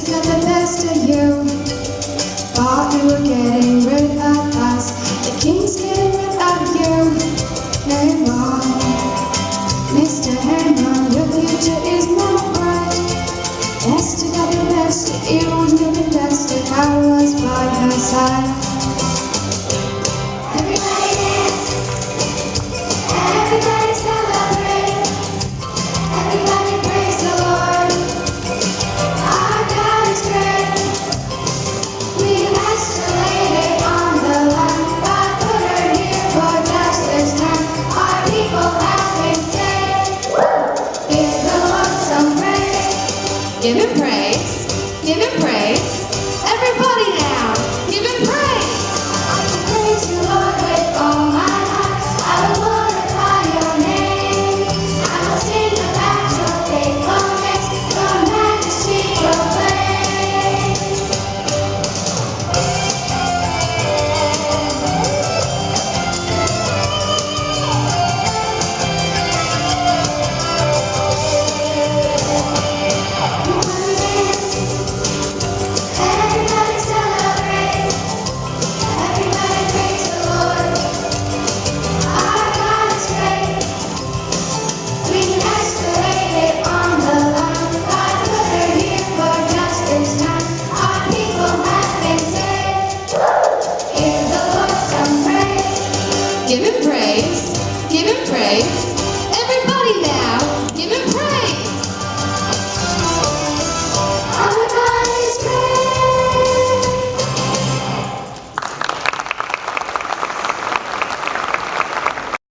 to get the best of you. Thought you were getting rid of us. The king's getting rid of you. Herman, Mr. Herman, your future is not bright. Best to get the best of you and do the best of I was by her side. Everybody dance, everybody celebrate, everybody praise the Lord. Our God is great. We escalated on the line. God put her here for just this time. Our people have been saved. Give the Lord some praise. Give him praise. Give him praise. Everybody now, give him praise. I will praise you, Lord, with all my heart. I will glorify your name. I will sing about your faithfulness, your majesty proclaim. Everybody celebrate, everybody praise the Lord. Our God is great. We escalated on the line. God put her here for just this time. Our people have been saved. Give the Lord some praise. Give him praise. Give him praise. Everybody now,